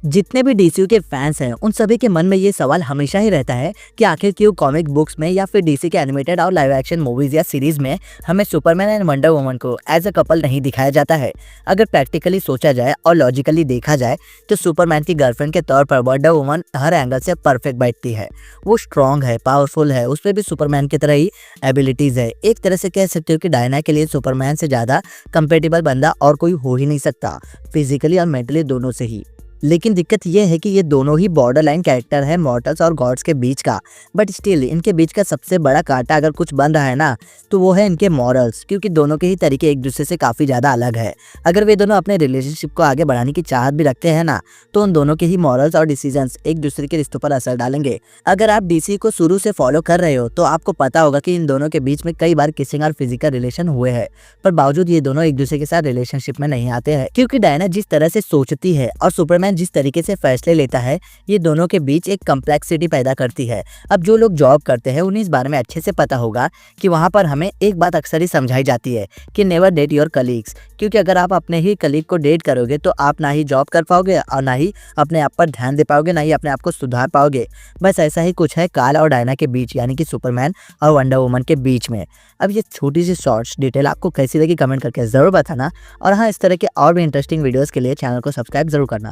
जितने भी डीसीयू के फैंस हैं उन सभी के मन में ये सवाल हमेशा ही रहता है कि आखिर क्यों कॉमिक बुक्स में या फिर डीसी के एनिमेटेड और लाइव एक्शन मूवीज या सीरीज में हमें सुपरमैन एंड वंडर वुमन को एज अ कपल नहीं दिखाया जाता है। अगर प्रैक्टिकली सोचा जाए और लॉजिकली देखा जाए तो सुपरमैन की गर्लफ्रेंड के तौर पर वंडर वुमन हर एंगल से परफेक्ट बैठती है। वो स्ट्रॉन्ग है, पावरफुल है, उसमें भी सुपरमैन की तरह ही एबिलिटीज है। एक तरह से कह सकते हो कि डायना के लिए सुपरमैन से ज्यादा कंपेटेबल बंदा और कोई हो ही नहीं सकता, फिजिकली और मेंटली दोनों से ही। लेकिन दिक्कत यह है कि ये दोनों ही बॉर्डर लाइन कैरेक्टर है मॉर्टल्स और गॉड्स के बीच का। बट स्टिल इनके बीच का सबसे बड़ा कांटा अगर कुछ बन रहा है ना तो वो है इनके मॉरल्स, क्योंकि दोनों के ही तरीके एक दूसरे से काफ़ी ज़्यादा अलग है। अगर वे दोनों अपने रिलेशनशिप को आगे बढ़ाने की चाहत भी रखते हैं ना तो उन दोनों के ही मॉरल्स और डिसीजंस एक दूसरे के रिश्तों पर असर डालेंगे। अगर आप डीसी को शुरू से फॉलो कर रहे हो तो आपको पता होगा कि इन दोनों के बीच में कई बार किसिंग और फिजिकल रिलेशन हुए हैं, पर बावजूद ये दोनों एक दूसरे के साथ रिलेशनशिप में नहीं आते हैं, क्योंकि डायना जिस तरह से सोचती है और सुपरमैन जिस तरीके से फैसले लेता है ये दोनों के बीच एक कम्प्लेक्सिटी पैदा करती है। अब जो लोग जॉब करते हैं उन्हें इस बारे में अच्छे से पता होगा कि वहाँ पर हमें एक बात अक्सर ही समझाई जाती है कि नेवर डेट योर कलीग्स, क्योंकि अगर आप अपने ही कलीग को डेट करोगे तो आप ना ही जॉब कर पाओगे और ना ही अपने आप पर ध्यान दे पाओगे, ना ही अपने आप को सुधार पाओगे। बस ऐसा ही कुछ है कार्ल और डायना के बीच, यानी कि सुपरमैन और वंडर वुमन के बीच में। अब ये छोटी सी शॉर्ट्स डिटेल आपको कैसी लगी कमेंट करके ज़रूर बताना, और हाँ, इस तरह के और भी इंटरेस्टिंग वीडियोज़ के लिए चैनल को सब्सक्राइब जरूर करना।